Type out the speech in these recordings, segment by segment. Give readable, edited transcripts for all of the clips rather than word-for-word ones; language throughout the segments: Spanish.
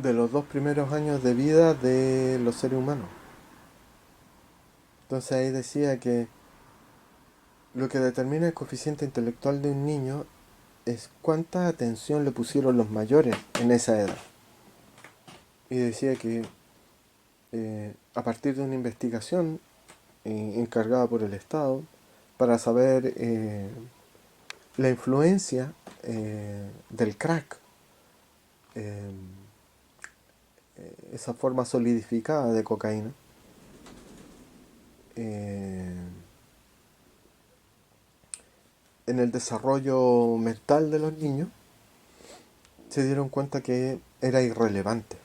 de los 2 primeros años de vida de los seres humanos. Entonces ahí decía que lo que determina el coeficiente intelectual de un niño es cuánta atención le pusieron los mayores en esa edad. Y decía que a partir de una investigación encargada por el Estado para saber la influencia del crack, eh, esa forma solidificada de cocaína, eh, en el desarrollo mental de los niños, se dieron cuenta que era irrelevante.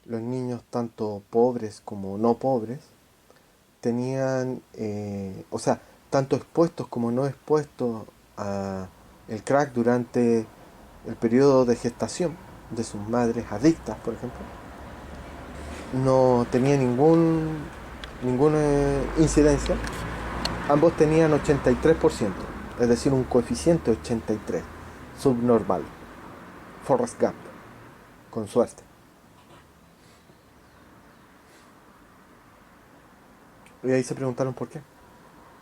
Los niños, tanto pobres como no pobres, tenían, o sea, tanto expuestos como no expuestos a el crack durante el periodo de gestación de sus madres adictas, por ejemplo, no tenía ninguna incidencia. Ambos tenían 83%, es decir, un coeficiente 83, subnormal. Forrest Gump, con suerte. Y ahí se preguntaron por qué.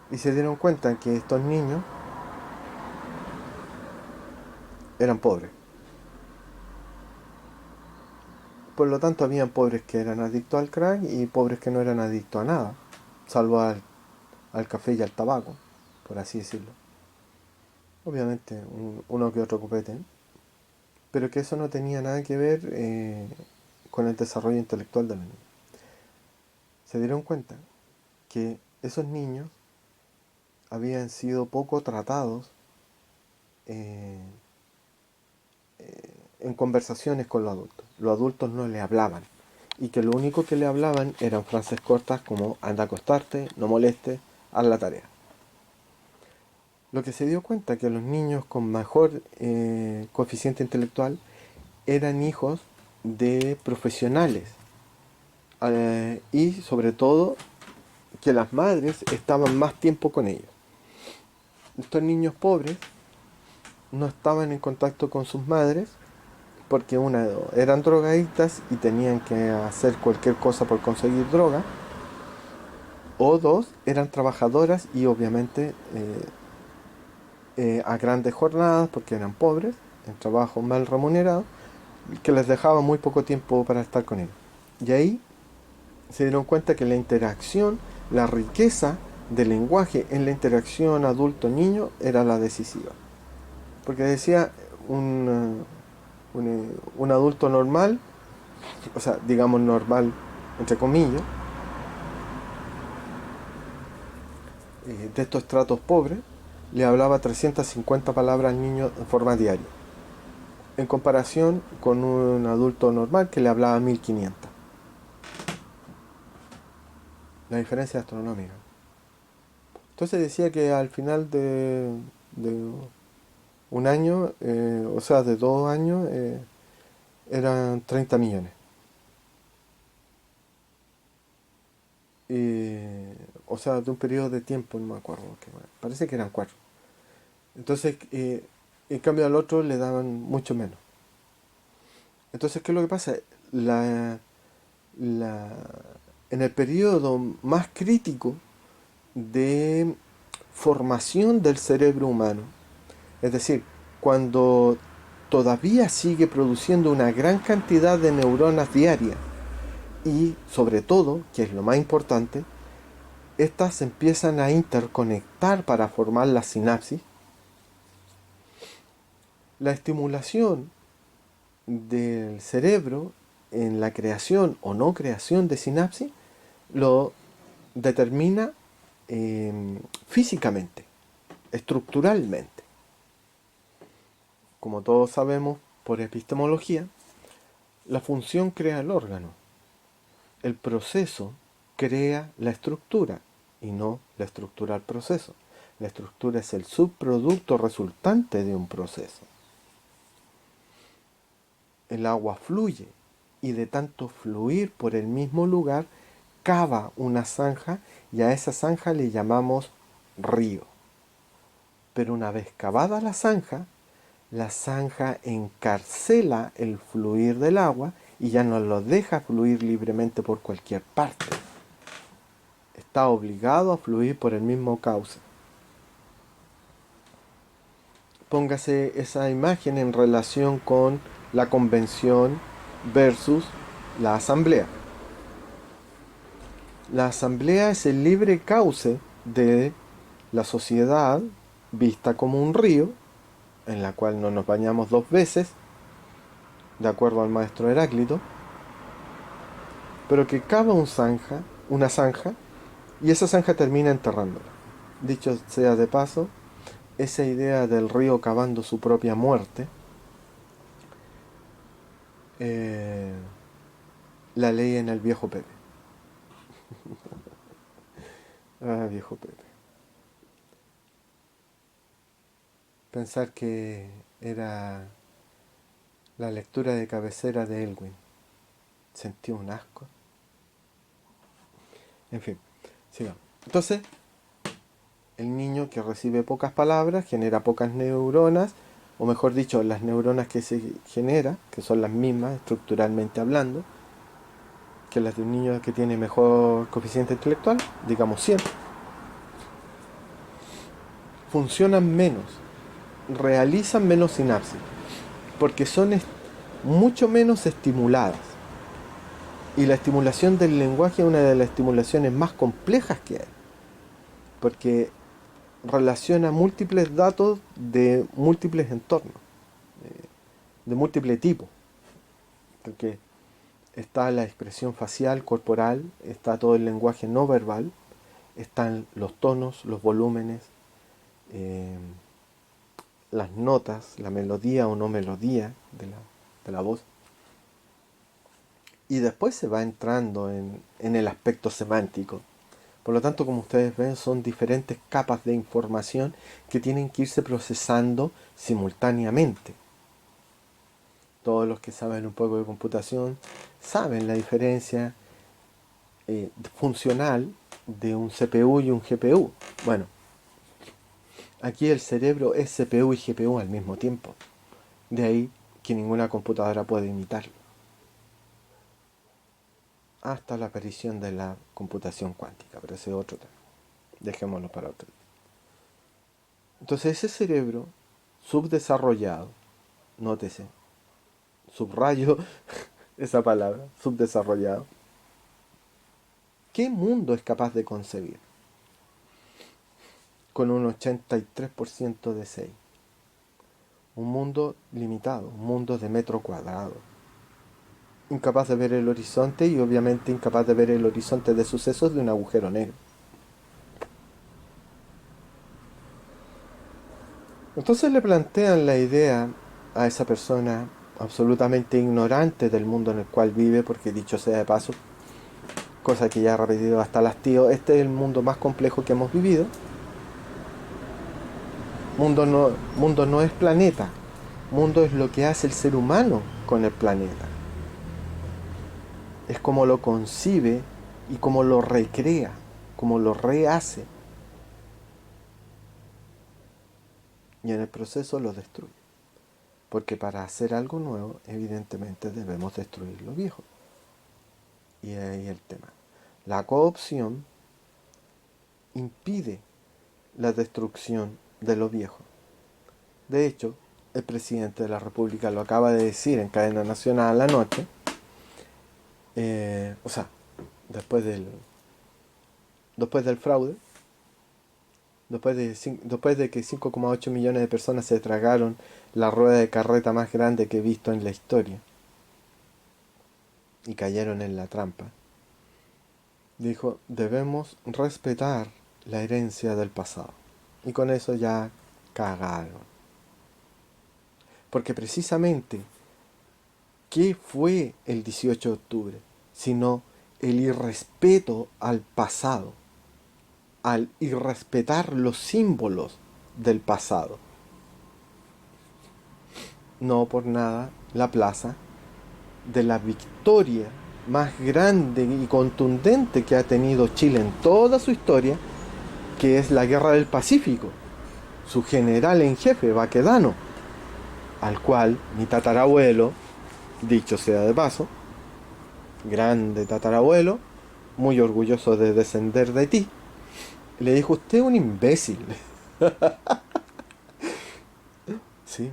Y se dieron cuenta que estos niños eran pobres. Por lo tanto, habían pobres que eran adictos al crack y pobres que no eran adictos a nada, salvo al café y al tabaco, por así decirlo. Obviamente, uno que otro copete, pero que eso no tenía nada que ver con el desarrollo intelectual de los niños. Se dieron cuenta que esos niños habían sido poco tratados eh, en conversaciones con los adultos. Los adultos no le hablaban y que lo único que le hablaban eran frases cortas como anda a acostarte, no molestes, haz la tarea. Lo que se dio cuenta que los niños con mejor coeficiente intelectual eran hijos de profesionales y sobre todo que las madres estaban más tiempo con ellos. Estos niños pobres no estaban en contacto con sus madres porque una eran drogadictas y tenían que hacer cualquier cosa por conseguir droga, o dos eran trabajadoras y obviamente a grandes jornadas porque eran pobres, en trabajo mal remunerado, que les dejaba muy poco tiempo para estar con ellos. Y ahí se dieron cuenta que la interacción, la riqueza del lenguaje en la interacción adulto-niño era la decisiva. Porque decía un adulto normal, o sea, digamos normal, entre comillas, de estos estratos pobres, le hablaba 350 palabras al niño en forma diaria, en comparación con un adulto normal que le hablaba 1500. La diferencia es astronómica. Entonces decía que al final de un año, o sea, de 2 años, eran 30 millones. O sea, de un periodo de tiempo, no me acuerdo, parece que eran 4. Entonces, en cambio al otro le daban mucho menos. Entonces, ¿qué es lo que pasa? La, la, en el periodo más crítico de formación del cerebro humano, es decir, cuando todavía sigue produciendo una gran cantidad de neuronas diarias y sobre todo, que es lo más importante, estas se empiezan a interconectar para formar la sinapsis, la estimulación del cerebro en la creación o no creación de sinapsis lo determina físicamente, estructuralmente. Como todos sabemos por epistemología, la función crea el órgano, el proceso crea la estructura y no la estructura al proceso. La estructura es el subproducto resultante de un proceso. El agua fluye y de tanto fluir por el mismo lugar cava una zanja y a esa zanja le llamamos río. Pero una vez cavada la zanja, La zanja encarcela el fluir del agua y ya no lo deja fluir libremente por cualquier parte. Está obligado a fluir por el mismo cauce. Póngase esa imagen en relación con la convención versus la asamblea. La asamblea es el libre cauce de la sociedad vista como un río, en la cual no nos bañamos 2 veces, de acuerdo al maestro Heráclito, pero que cava una zanja, y esa zanja termina enterrándola. Dicho sea de paso, esa idea del río cavando su propia muerte, la leí en el viejo Pepe. Viejo Pepe. Pensar que era la lectura de cabecera de Elwin. Sentí un asco. En fin, sigamos. Entonces, el niño que recibe pocas palabras genera pocas neuronas, o mejor dicho, las neuronas que se genera, que son las mismas estructuralmente hablando, que las de un niño que tiene mejor coeficiente intelectual, digamos 100, funcionan menos, realizan menos sinapsis, porque son mucho menos estimuladas. Y la estimulación del lenguaje es una de las estimulaciones más complejas que hay, porque relaciona múltiples datos de múltiples entornos, de múltiples tipos, porque está la expresión facial, corporal, está todo el lenguaje no verbal, están los tonos, los volúmenes, las notas, la melodía o no melodía de la voz. Y después se va entrando en el aspecto semántico. Por lo tanto, como ustedes ven, son diferentes capas de información que tienen que irse procesando simultáneamente. Todos los que saben un poco de computación saben la diferencia funcional de un CPU y un GPU. Bueno, aquí el cerebro es CPU y GPU al mismo tiempo. De ahí que ninguna computadora puede imitarlo. Hasta la aparición de la computación cuántica, pero ese es otro tema. Dejémoslo para otro. Entonces ese cerebro subdesarrollado, nótese, subrayo esa palabra, subdesarrollado, ¿qué mundo es capaz de concebir? Con un 83% de 6. Un mundo limitado, un mundo de metro cuadrado. Incapaz de ver el horizonte y obviamente incapaz de ver el horizonte de sucesos de un agujero negro. Entonces le plantean la idea a esa persona absolutamente ignorante del mundo en el cual vive, porque dicho sea de paso, cosa que ya he repetido hasta el hastío, este es el mundo más complejo que hemos vivido. Mundo no es planeta, mundo es lo que hace el ser humano con el planeta. Es como lo concibe y como lo recrea, como lo rehace. Y en el proceso lo destruye. Porque para hacer algo nuevo, evidentemente debemos destruir lo viejo. Y ahí el tema. La coopción impide la destrucción de lo viejo. De hecho, el presidente de la República lo acaba de decir en cadena nacional anoche. O sea, después del fraude, después de que 5,8 millones de personas se tragaron la rueda de carreta más grande que he visto en la historia y cayeron en la trampa, dijo, debemos respetar la herencia del pasado. Y con eso ya cagaron. Porque precisamente, ¿qué fue el 18 de octubre? Sino el irrespeto al pasado, al irrespetar los símbolos del pasado. No por nada la plaza de la victoria más grande y contundente que ha tenido Chile en toda su historia, que es la Guerra del Pacífico. Su general en jefe, Baquedano, al cual mi tatarabuelo, dicho sea de paso, grande tatarabuelo, muy orgulloso de descender de ti, le dijo: usted es un imbécil. Sí.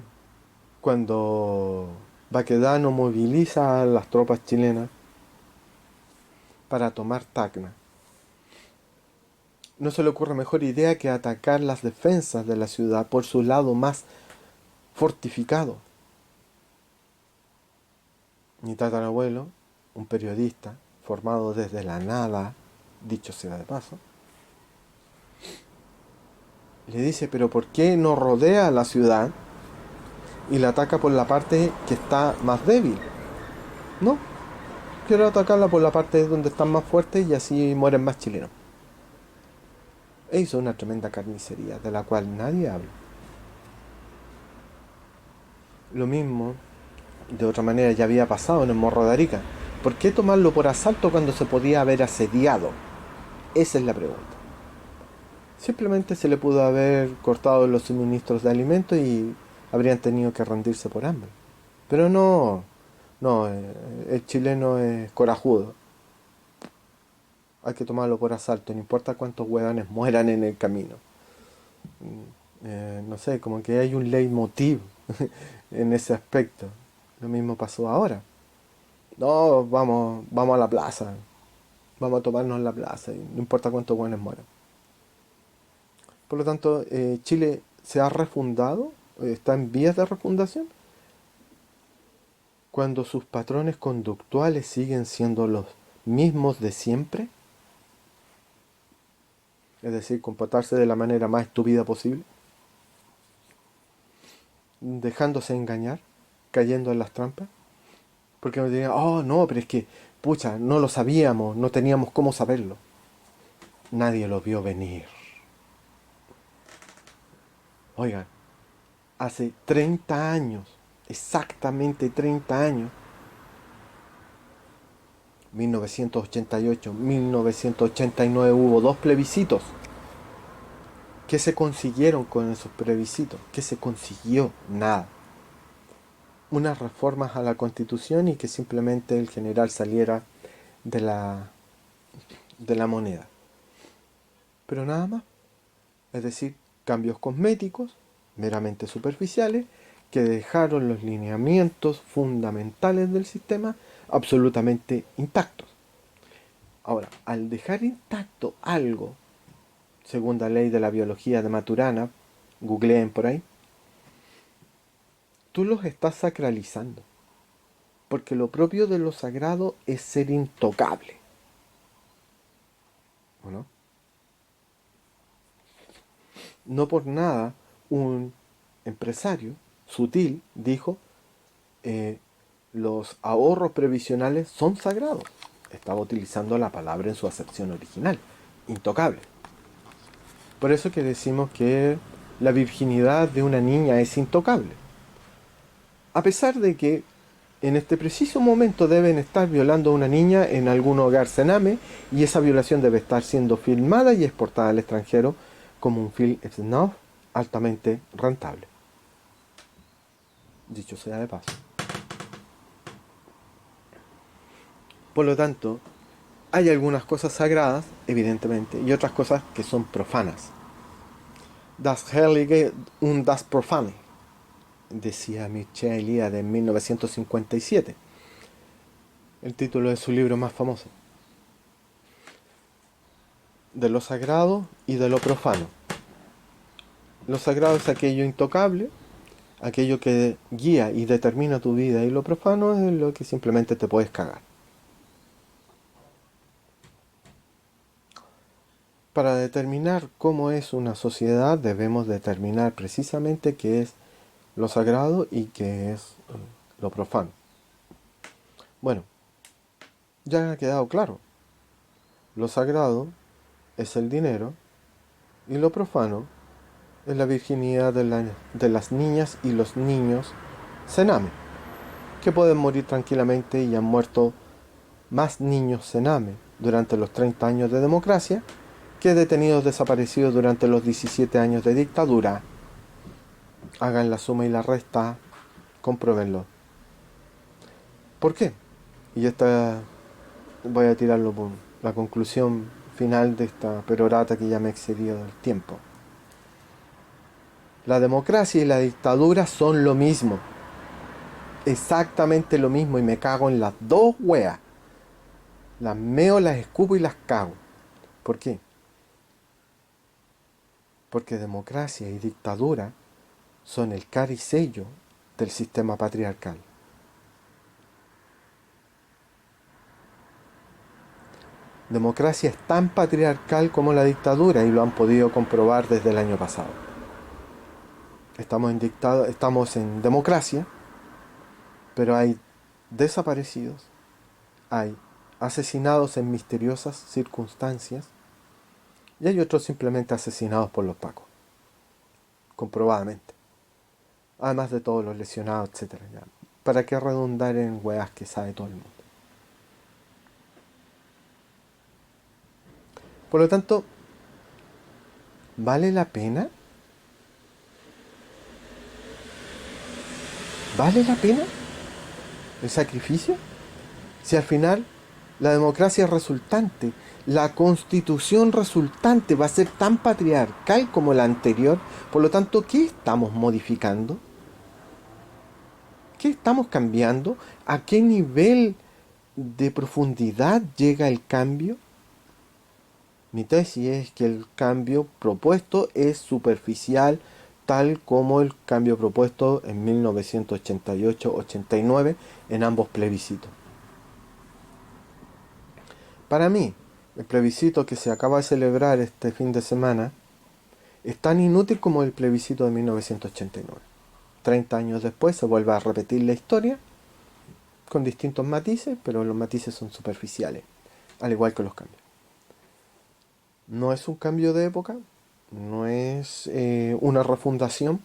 Cuando Baquedano moviliza a las tropas chilenas para tomar Tacna, no se le ocurre mejor idea que atacar las defensas de la ciudad por su lado más fortificado. Mi tatarabuelo, un periodista formado desde la nada, dicho sea de paso, le dice: pero ¿por qué no rodea la ciudad y la ataca por la parte que está más débil? No, quiero atacarla por la parte donde están más fuertes y así mueren más chilenos. E hizo una tremenda carnicería de la cual nadie habla. Lo mismo, de otra manera, ya había pasado en el Morro de Arica. ¿Por qué tomarlo por asalto cuando se podía haber asediado? Esa es la pregunta. Simplemente se le pudo haber cortado los suministros de alimentos y habrían tenido que rendirse por hambre. Pero no, no, el chileno es corajudo. Hay que tomarlo por asalto, no importa cuántos hueones mueran en el camino. No sé, como que hay un leitmotiv en ese aspecto. Lo mismo pasó ahora. No, vamos a la plaza. Vamos a tomarnos la plaza, y no importa cuántos hueones mueran. Por lo tanto, Chile se ha refundado, está en vías de refundación, cuando sus patrones conductuales siguen siendo los mismos de siempre. Es decir, comportarse de la manera más estúpida posible, dejándose engañar, cayendo en las trampas. Porque me digan: oh no, pero es que, pucha, no lo sabíamos, no teníamos cómo saberlo. Nadie lo vio venir. Oigan, hace 30 años, exactamente 30 años, 1988, 1989, hubo dos plebiscitos. ¿Qué se consiguieron con esos plebiscitos? ¿Qué se consiguió? Nada. Unas reformas a la Constitución y que simplemente el general saliera de la moneda. Pero nada más. Es decir, cambios cosméticos, meramente superficiales, que dejaron los lineamientos fundamentales del sistema absolutamente intactos. Ahora, al dejar intacto algo, según la ley de la biología de Maturana, googleen por ahí, tú los estás sacralizando. Porque lo propio de lo sagrado es ser intocable. ¿O no? No por nada un empresario sutil dijo: los ahorros previsionales son sagrados. Estaba utilizando la palabra en su acepción original, intocable. Por eso que decimos que la virginidad de una niña es intocable. A pesar de que en este preciso momento deben estar violando a una niña en algún hogar cename y esa violación debe estar siendo filmada y exportada al extranjero como un film snuff altamente rentable. Dicho sea de paso. Por lo tanto, hay algunas cosas sagradas, evidentemente, y otras cosas que son profanas. Das Heilige und das Profane, decía Mircea Eliade en 1957, el título de su libro más famoso. De lo sagrado y de lo profano. Lo sagrado es aquello intocable, aquello que guía y determina tu vida, y lo profano es lo que simplemente te puedes cagar. Para determinar cómo es una sociedad debemos determinar precisamente qué es lo sagrado y qué es lo profano. Bueno, ya ha quedado claro. Lo sagrado es el dinero y lo profano es la virginidad de las niñas y los niños cename, que pueden morir tranquilamente, y han muerto más niños cename durante los 30 años de democracia que detenidos desaparecidos durante los 17 años de dictadura. Hagan la suma y la resta Compruébenlo. ¿Por qué? Y esta voy a tirarlo por la conclusión final de esta perorata que ya me he excedido del tiempo. La democracia y la dictadura son lo mismo. Exactamente lo mismo y me cago en las dos weas. Las meo, las escupo y las cago. ¿Por qué? Porque democracia y dictadura son el cara y sello del sistema patriarcal. Democracia es tan patriarcal como la dictadura y lo han podido comprobar desde el año pasado. Estamos en democracia, pero hay desaparecidos, hay asesinados en misteriosas circunstancias y hay otros simplemente asesinados por los pacos, comprobadamente. Además de todos los lesionados, etcétera. ¿Para qué redundar en weas que sabe todo el mundo? Por lo tanto, ¿vale la pena? ¿Vale la pena el sacrificio? Si al final la democracia resultante, la constitución resultante va a ser tan patriarcal como la anterior, por lo tanto, ¿qué estamos modificando? ¿Qué estamos cambiando? ¿A qué nivel de profundidad llega el cambio? Mi tesis es que el cambio propuesto es superficial, tal como el cambio propuesto en 1988-89 en ambos plebiscitos. Para mí, el plebiscito que se acaba de celebrar este fin de semana es tan inútil como el plebiscito de 1989. 30 años después se vuelve a repetir la historia con distintos matices, pero los matices son superficiales, al igual que los cambios. No es un cambio de época, no es una refundación,